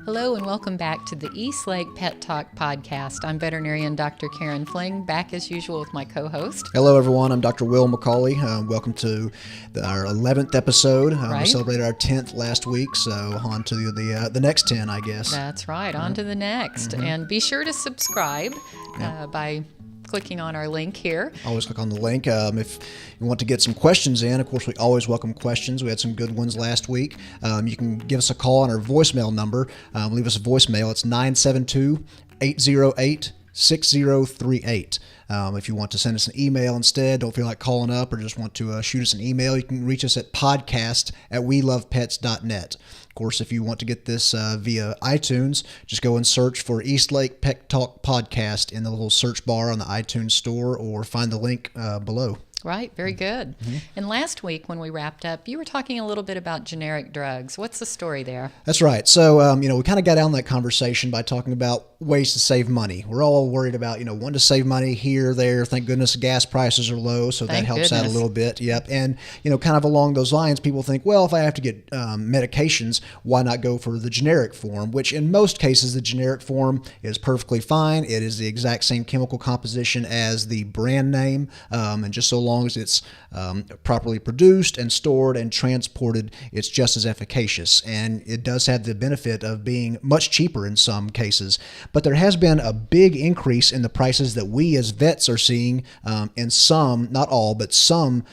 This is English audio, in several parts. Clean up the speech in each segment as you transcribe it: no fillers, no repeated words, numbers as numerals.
Hello and welcome back to the East Lake Pet Talk podcast. I'm veterinarian Dr. Karen Fling, back as usual with my co-host. Hello everyone, I'm Dr. Will McCauley. Welcome to our 11th episode. We celebrated our 10th last week, so on to the next 10, I guess. That's right, on to the next. Mm-hmm. And be sure to subscribe by clicking on our link here. Always click on the link. If you want to get some questions in, of course, we always welcome questions. We had some good ones last week. You can give us a call on our voicemail number. Leave us a voicemail. It's 972-808-6038. If you want to send us an email instead, don't feel like calling up or just want to shoot us an email, you can reach us at podcast@welovepets.net. Of course, if you want to get this via iTunes, just go and search for East Lake Pet Talk Podcast in the little search bar on the iTunes store or find the link below. Right, very good. Mm-hmm. And last week when we wrapped up, you were talking a little bit about generic drugs. What's the story there? That's right. So, we kind of got down that conversation by talking about ways to save money. We're all worried about, wanting to save money here, there. Thank goodness gas prices are low, so that helps out a little bit. Yep. And, kind of along those lines, people think, well, if I have to get medications, why not go for the generic form, which in most cases, the generic form is perfectly fine. It is the exact same chemical composition as the brand name, and just so long as it's properly produced and stored and transported, it's just as efficacious. And it does have the benefit of being much cheaper in some cases. But there has been a big increase in the prices that we as vets are seeing in some, not all, but some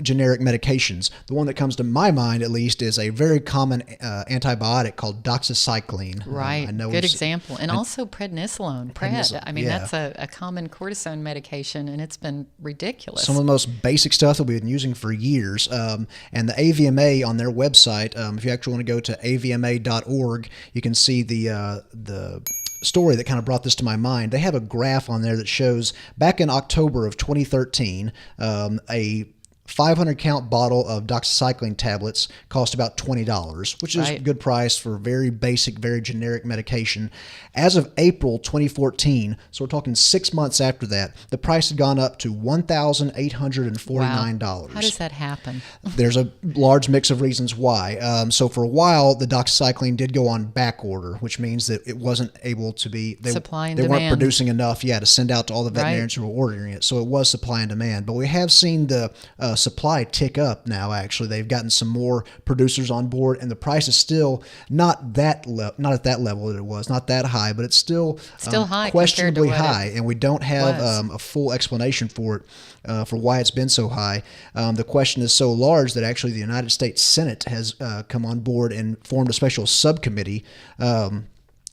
generic medications. The one that comes to my mind, at least, is a very common antibiotic called doxycycline. Right, good example. And also prednisolone, pred. I mean, that's a common cortisone medication, and it's been ridiculous. Some of the most basic stuff that we've been using for years. And the AVMA on their website, if you actually want to go to avma.org, you can see the story that kind of brought this to my mind. They have a graph on there that shows back in October of 2013, a 500 count bottle of doxycycline tablets cost about $20, which is a good price for very basic, very generic medication. As of April 2014, so we're talking 6 months after that, the price had gone up to $1,849. Wow. How does that happen? There's a large mix of reasons why. So for a while, the doxycycline did go on back order, which means that it wasn't able to be, they weren't producing enough, to send out to all the veterinarians who were ordering it. So it was supply and demand. But we have seen the supply tick up now. Actually, they've gotten some more producers on board, and the price is still not at that level that it was, not that high, but it's still high, questionably high, and we don't have a full explanation for it, for why it's been so high. The question is so large that actually the United States Senate has come on board and formed a special subcommittee.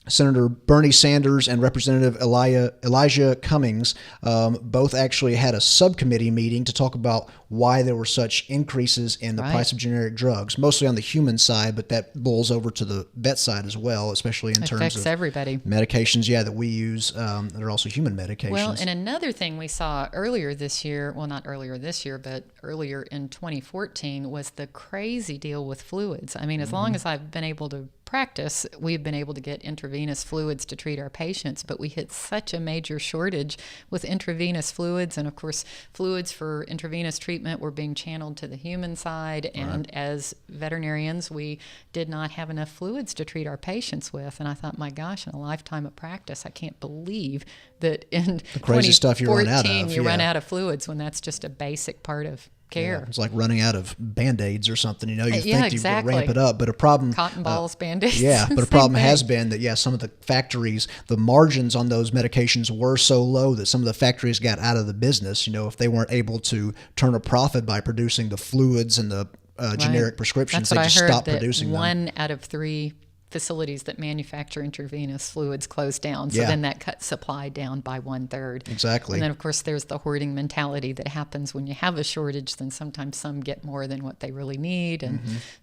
Senator Bernie Sanders and Representative Elijah Cummings both actually had a subcommittee meeting to talk about why there were such increases in the price of generic drugs, mostly on the human side, but that rolls over to the vet side as well, especially in terms of everybody. Medications, that we use that are also human medications. Well, and another thing we saw earlier this year, well, not earlier this year, but earlier in 2014, was the crazy deal with fluids. I mean, as long as I've been able to practice, we've been able to get intravenous fluids to treat our patients, but we hit such a major shortage with intravenous fluids, and of course fluids for intravenous treatment were being channeled to the human side, and as veterinarians we did not have enough fluids to treat our patients with. And I thought, my gosh, in a lifetime of practice, I can't believe that in the crazy stuff you run out of. You run out of fluids when that's just a basic part of care. Yeah, it's like running out of Band-Aids or something. You think you can ramp it up, but a problem... Cotton balls, Band-Aids. Yeah, but a problem has been that, some of the factories, the margins on those medications were so low that some of the factories got out of the business. If they weren't able to turn a profit by producing the fluids and the generic prescriptions, they just stopped producing them. 1 out of 3 facilities that manufacture intravenous fluids closed down. So then that cut supply down by 1/3. Exactly. And then, of course, there's the hoarding mentality that happens when you have a shortage. Then sometimes some get more than what they really need. And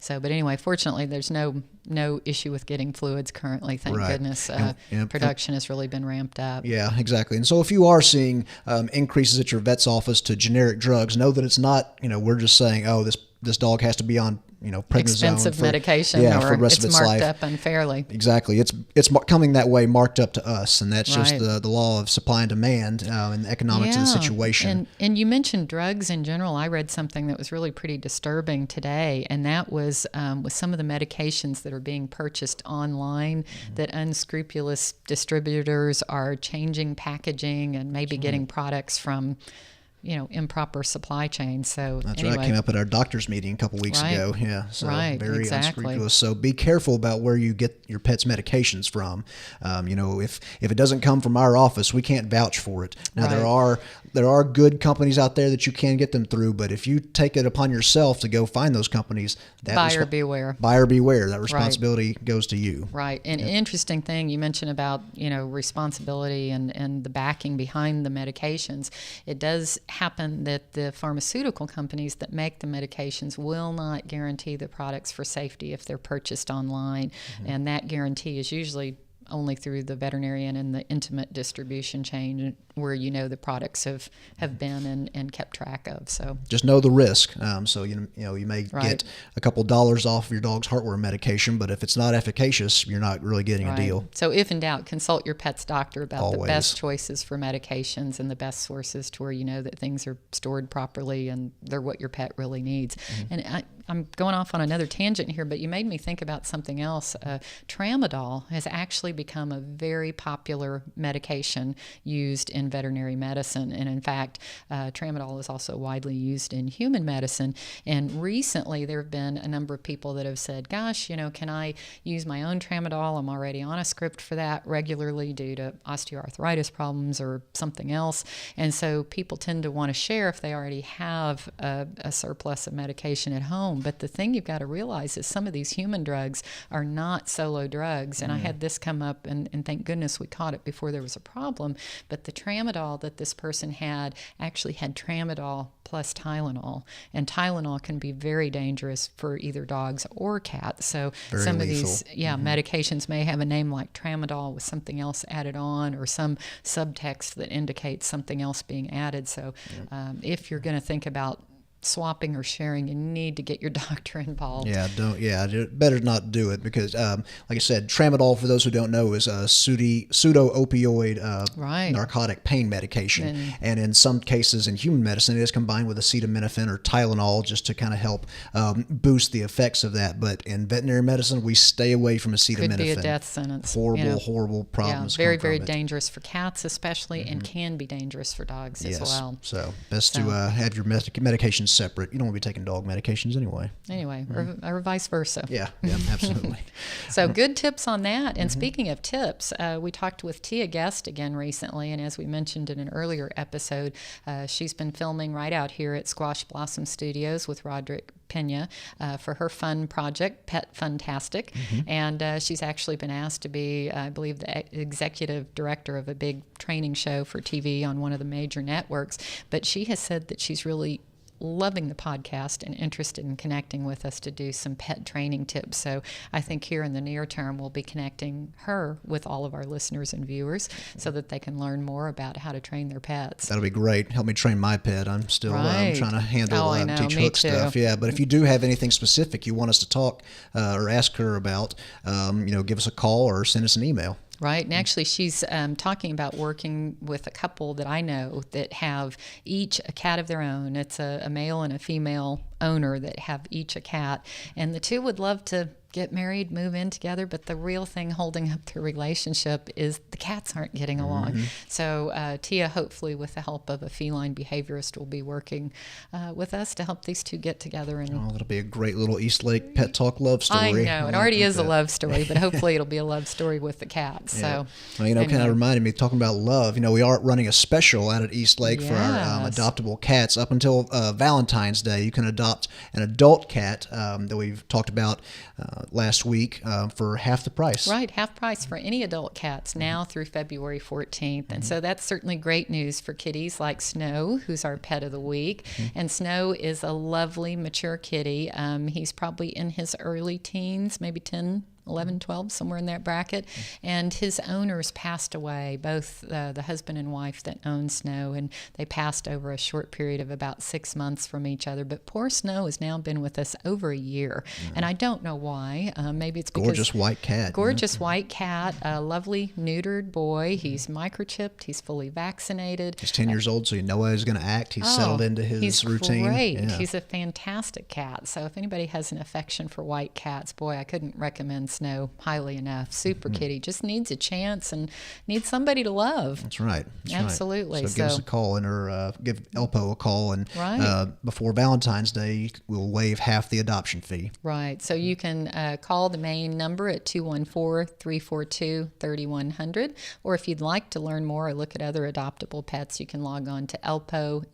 but anyway, fortunately, there's no issue with getting fluids currently. Thank goodness. Production has really been ramped up. Yeah, exactly. And so if you are seeing increases at your vet's office to generic drugs, know that it's not, we're just saying, oh, this this dog has to be on prednisone, expensive medication, for or the rest it's of its marked life. up unfairly. Exactly, it's coming that way, marked up to us, and that's just the law of supply and demand and the economics of the situation. And you mentioned drugs in general. I read something that was really pretty disturbing today, and that was with some of the medications that are being purchased online, that unscrupulous distributors are changing packaging and maybe getting products from improper supply chain. So that's anyway. right. Came up at our doctor's meeting a couple weeks ago. Yeah. So very unscrupulous. So be careful about where you get your pet's medications from. If it doesn't come from our office, we can't vouch for it. Now there are good companies out there that you can get them through, but if you take it upon yourself to go find those companies, buyer beware. Buyer beware. That responsibility goes to you. Right. And interesting thing you mentioned about responsibility and the backing behind the medications. It does happen that the pharmaceutical companies that make the medications will not guarantee the products for safety if they're purchased online, and that guarantee is usually only through the veterinarian and the intimate distribution chain where the products have been and kept track of. So just know the risk. So you may get a couple dollars off your dog's heartworm medication, but if it's not efficacious, you're not really getting a deal. So if in doubt, consult your pet's doctor about the best choices for medications and the best sources to where that things are stored properly and they're what your pet really needs. And I'm going off on another tangent here, but you made me think about something else. Tramadol has actually become a very popular medication used in veterinary medicine. And in fact, tramadol is also widely used in human medicine. And recently there have been a number of people that have said, gosh, can I use my own tramadol? I'm already on a script for that regularly due to osteoarthritis problems or something else. And so people tend to want to share if they already have a surplus of medication at home. But the thing you've got to realize is some of these human drugs are not solo drugs. And I had this come up, and thank goodness we caught it before there was a problem. But the tramadol that this person had actually had tramadol plus Tylenol. And Tylenol can be very dangerous for either dogs or cats. So very some lethal. Of these medications may have a name like tramadol with something else added on or some subtext that indicates something else being added. So if you're going to think about swapping or sharing, you need to get your doctor involved. Better not do it because like I said, tramadol, for those who don't know, is a pseudo-opioid narcotic pain medication, and in some cases in human medicine it is combined with acetaminophen or Tylenol just to kind of help boost the effects of that. But in veterinary medicine we stay away from acetaminophen. Could be a death sentence. Horrible problems. Very, very dangerous for cats especially, and can be dangerous for dogs as well. So best to have your medications separate. You don't want to be taking dog medications anyway. Or vice versa. Yeah, absolutely. So good tips on that. And speaking of tips, we talked with Tia Guest again recently, and as we mentioned in an earlier episode, she's been filming right out here at Squash Blossom Studios with Roderick Pena for her fun project, Pet Funtastic. And she's actually been asked to be, I believe, the executive director of a big training show for TV on one of the major networks. But she has said that she's really loving the podcast and interested in connecting with us to do some pet training tips. So I think here in the near term, we'll be connecting her with all of our listeners and viewers so that they can learn more about how to train their pets. That'll be great. Help me train my pet. I'm still trying to handle teach hook stuff. Yeah, but if you do have anything specific you want us to talk or ask her about, give us a call or send us an email. Right. And actually, she's talking about working with a couple that I know that have each a cat of their own. It's a male and a female owner that have each a cat. And the two would love to get married, move in together, but the real thing holding up their relationship is the cats aren't getting along. So Tia, hopefully with the help of a feline behaviorist, will be working with us to help these two get together. And that'll be a great little East Lake Pet Talk love story. I know, it already is a love story, but hopefully it'll be a love story with the cats. So, kind of reminded me, talking about love, we are running a special out at East Lake for our adoptable cats. Up until Valentine's Day, you can adopt an adult cat that we've talked about last week for half the price. Right, half price for any adult cats now through February 14th. And so that's certainly great news for kitties like Snow, who's our pet of the week. And Snow is a lovely, mature kitty. He's probably in his early teens, maybe 10, 11, 12, somewhere in that bracket. And his owners passed away, both the husband and wife that owned Snow, and they passed over a short period of about 6 months from each other. But poor Snow has now been with us over a year, and I don't know why. Maybe it's because gorgeous white cat. Gorgeous white cat, a lovely neutered boy. He's microchipped. He's fully vaccinated. He's 10 years old, so you know how he's going to act. He's settled into his routine. He's great. Yeah. He's a fantastic cat. So if anybody has an affection for white cats, boy, I couldn't recommend Snow highly enough. Super kitty. Just needs a chance and needs somebody to love. That's right. Absolutely. So give us a call or give Elpo a call, and before Valentine's Day, we'll waive half the adoption fee. Right. So you can call the main number at 214-342-3100, or if you'd like to learn more or look at other adoptable pets, you can log on to elpo.org.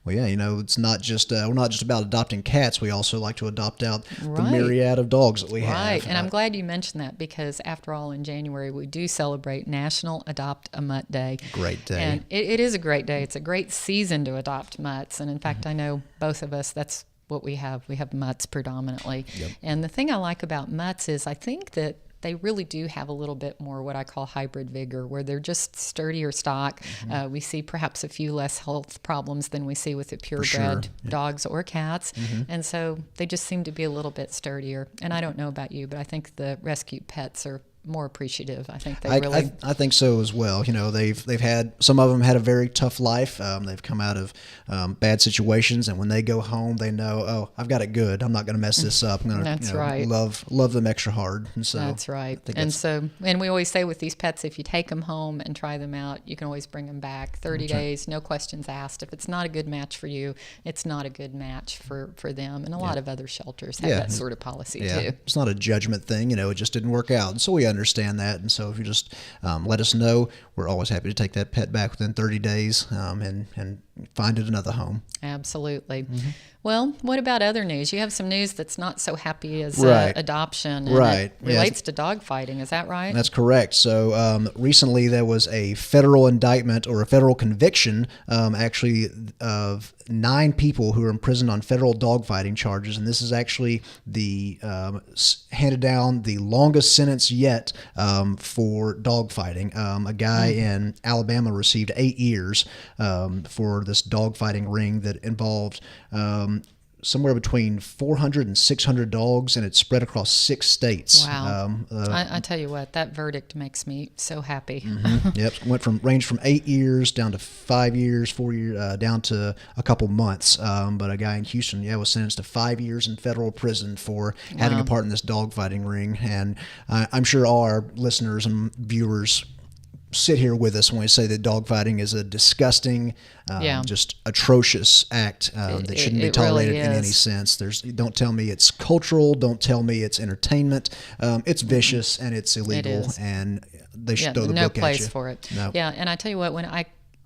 Well, yeah, it's not just we're not just about adopting cats. We also like to adopt out the myriad of dogs that we have. Right, and I'm glad you mentioned that, because after all, in January we do celebrate National Adopt a Mutt Day. Great day. And it is a great day. It's a great season to adopt mutts, and in fact, I know both of us, that's what we have. We have mutts predominantly. Yep. And the thing I like about mutts is I think that they really do have a little bit more what I call hybrid vigor, where they're just sturdier stock. We see perhaps a few less health problems than we see with the purebred dogs or cats. And so they just seem to be a little bit sturdier. And I don't know about you, but I think the rescue pets are more appreciative. I think they really. I think so as well. They've had, some of them had a very tough life. They've come out of bad situations, and when they go home, they know, oh, I've got it good. I'm not going to mess this up. I'm going to love them extra hard. And so that's right. And we always say with these pets, if you take them home and try them out, you can always bring them back. 30 days, no questions asked. If it's not a good match for you, it's not a good match for them. And a lot of other shelters have that sort of policy too. It's not a judgment thing. It just didn't work out. And so we understand that, and so if you just let us know, we're always happy to take that pet back within 30 days and find it another home. Absolutely. Well, what about other news? You have some news that's not so happy as adoption, and it relates to dog fighting. Is that right? That's correct. So recently there was a federal indictment, or a federal conviction, actually, of 9 people who are imprisoned on federal dogfighting charges, and this is actually handed down the longest sentence yet for dogfighting. A guy in Alabama received 8 years for this dogfighting ring that involved somewhere between 400 and 600 dogs, and it's spread across 6 states. Wow. I tell you what, that verdict makes me so happy. Yep. Ranged from 8 years down to 5 years, 4 years, down to a couple months. But a guy in Houston, was sentenced to 5 years in federal prison for having a part in this dogfighting ring. And I'm sure all our listeners and viewers sit here with us when we say that dogfighting is a disgusting, just atrocious act that shouldn't be tolerated in any sense. Don't tell me it's cultural. Don't tell me it's entertainment. It's vicious and it's illegal, and they should throw the book at you. No place for it. No. Yeah, and I tell you what, when I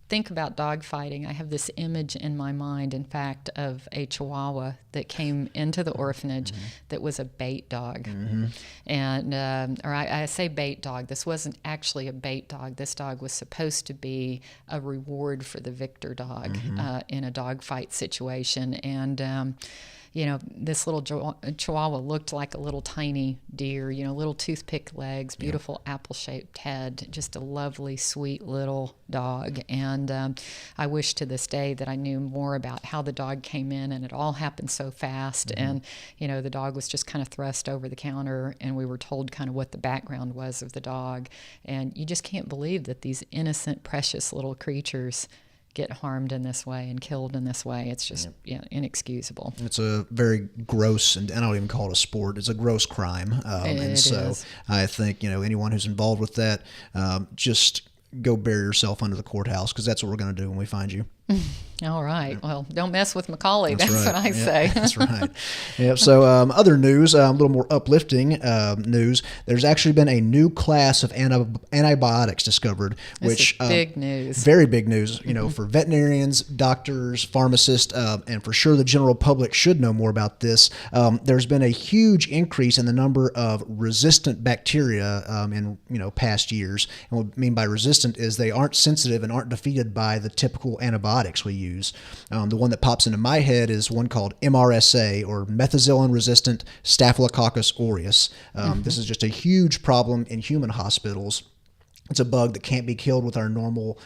think about dog fighting, I have this image in my mind, in fact, of a Chihuahua that came into the orphanage that was a bait dog. And I say bait dog. This wasn't actually a bait dog. This dog was supposed to be a reward for the victor dog in a dog fight situation. And this little Chihuahua looked like a little tiny deer, little toothpick legs, beautiful apple-shaped head, just a lovely, sweet little dog. And I wish to this day that I knew more about how the dog came in, and it all happened so fast. And, the dog was just kind of thrust over the counter, and we were told kind of what the background was of the dog. And you just can't believe that these innocent, precious little creatures get harmed in this way and killed in this way. It's just inexcusable. It's a very gross, and I don't even call it a sport. It's a gross crime. And so is. I think, anyone who's involved with that, just go bury yourself under the courthouse, because that's what we're going to do when we find you. All right. Well, don't mess with Macaulay. That's what I say. That's right. Yep. So other news, a little more uplifting news. There's actually been a new class of antibiotics discovered, which is big news. Very big news. For veterinarians, doctors, pharmacists, and for sure the general public should know more about this. There's been a huge increase in the number of resistant bacteria in past years. And what I mean by resistant is they aren't sensitive and aren't defeated by the typical antibiotics antibiotics we use. The one that pops into my head is one called MRSA, or methicillin-resistant Staphylococcus aureus. This is just a huge problem in human hospitals. It's a bug that can't be killed with our normal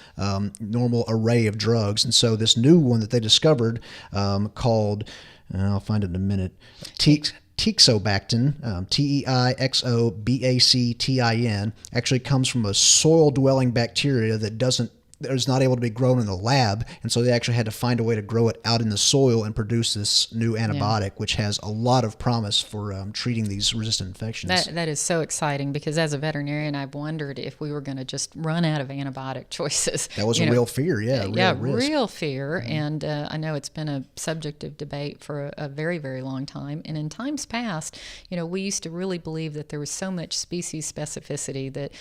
array of drugs. And so this new one that they discovered called, I'll find it in a minute, Teixobactin, Teixobactin, actually comes from a soil-dwelling bacteria that is not able to be grown in the lab, and so they actually had to find a way to grow it out in the soil and produce this new antibiotic, which has a lot of promise for treating these resistant infections. That is so exciting, because as a veterinarian, I've wondered if we were going to just run out of antibiotic choices. That was a real fear, real fear, and I know it's been a subject of debate for a very, very long time. And in times past, we used to really believe that there was so much species specificity that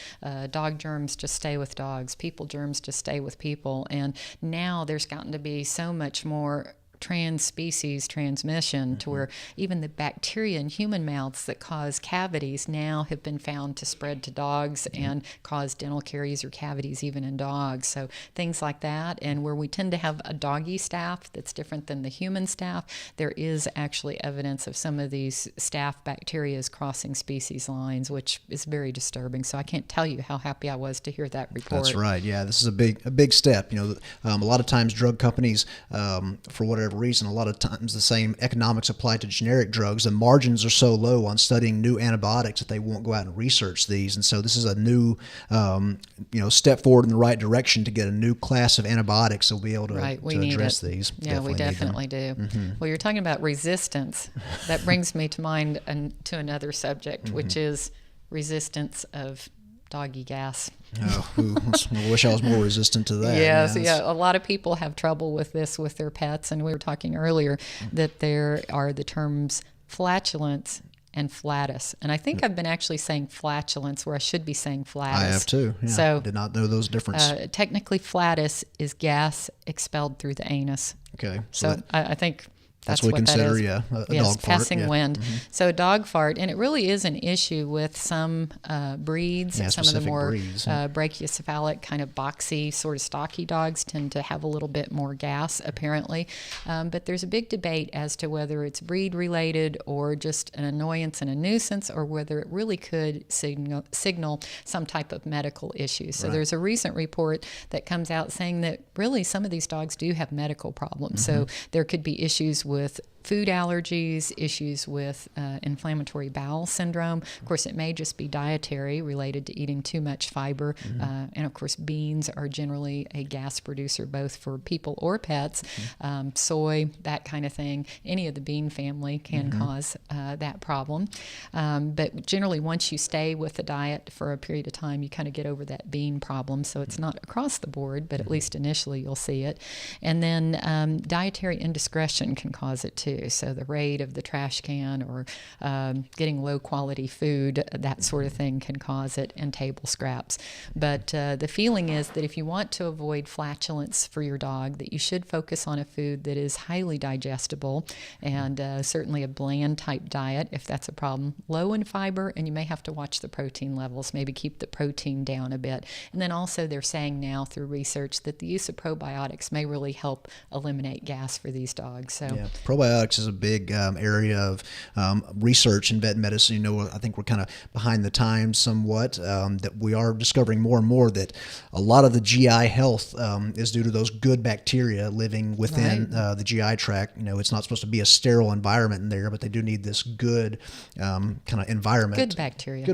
dog germs just stay with dogs, people germs just stay with people, and now there's gotten to be so much more trans-species transmission to where even the bacteria in human mouths that cause cavities now have been found to spread to dogs and cause dental caries or cavities even in dogs. So things like that, and where we tend to have a doggy staph that's different than the human staph, there is actually evidence of some of these staph bacteria crossing species lines, which is very disturbing. So I can't tell you how happy I was to hear that report. That's right. Yeah, this is a big step. A lot of times drug companies, for whatever reason, a lot of times the same economics apply to generic drugs. The margins are so low on studying new antibiotics that they won't go out and research these. And so this is a new, step forward in the right direction to get a new class of antibiotics that will be able to address these. Yeah, we definitely do. Well, you're talking about resistance. That brings me to mind to another subject, which is resistance of doggy gas. I wish I was more resistant to that. A lot of people have trouble with this with their pets, and we were talking earlier that there are the terms flatulence and flatus, and I think I've been actually saying flatulence where I should be saying flatus. I have too. Yeah, so did not know those differences. Technically, flatus is gas expelled through the anus. Okay, so I think that's what we consider, a dog fart. Passing wind. So a dog fart, and it really is an issue with some breeds. Some of the more brachycephalic, kind of boxy, sort of stocky dogs tend to have a little bit more gas, apparently. But there's a big debate as to whether it's breed-related or just an annoyance and a nuisance, or whether it really could signal some type of medical issue. So there's a recent report that comes out saying that really some of these dogs do have medical problems. So there could be issues with food allergies, issues with inflammatory bowel syndrome. Of course, it may just be dietary related to eating too much fiber. And of course, beans are generally a gas producer both for people or pets. Soy, that kind of thing. Any of the bean family can cause that problem. But generally, once you stay with the diet for a period of time, you kind of get over that bean problem. So it's not across the board, but at least initially you'll see it. And then dietary indiscretion can cause it too. So the raid of the trash can or getting low quality food, that sort of thing can cause it, and table scraps. But the feeling is that if you want to avoid flatulence for your dog, that you should focus on a food that is highly digestible and certainly a bland type diet if that's a problem. Low in fiber, and you may have to watch the protein levels, maybe keep the protein down a bit. And then also they're saying now through research that the use of probiotics may really help eliminate gas for these dogs. So probiotics is a big area of research in vet medicine. I think we're kind of behind the times somewhat, that we are discovering more and more that a lot of the GI health is due to those good bacteria living within the GI tract. It's not supposed to be a sterile environment in there, but they do need this good kind of environment. Good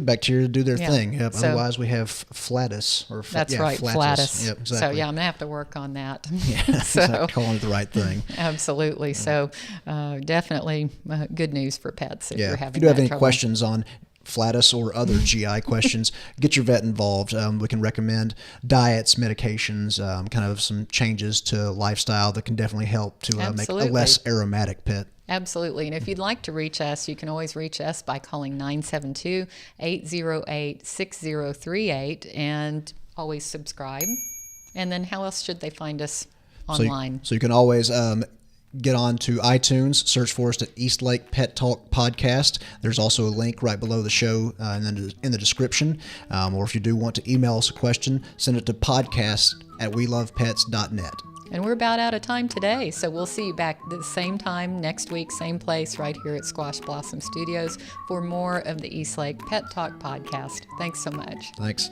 bacteria to do their thing. Yep. So, otherwise, we have flatus. That's right, flatus. Yep, exactly. So, I'm going to have to work on that. Calling it the right thing. Absolutely. So, definitely good news for pets if you're having If you do have any trouble. questions on flatus or other GI questions, get your vet involved. We can recommend diets, medications, kind of some changes to lifestyle that can definitely help to make a less aromatic pet. Absolutely. And if you'd like to reach us, you can always reach us by calling 972-808-6038 and always subscribe. And then how else should they find us online? So you can always get on to iTunes, search for us at Eastlake Pet Talk Podcast. There's also a link right below the show and then in the description. Or if you do want to email us a question, send it to podcast@welovepets.net. And we're about out of time today. So we'll see you back the same time next week, same place, right here at Squash Blossom Studios for more of the East Lake Pet Talk podcast. Thanks so much. Thanks.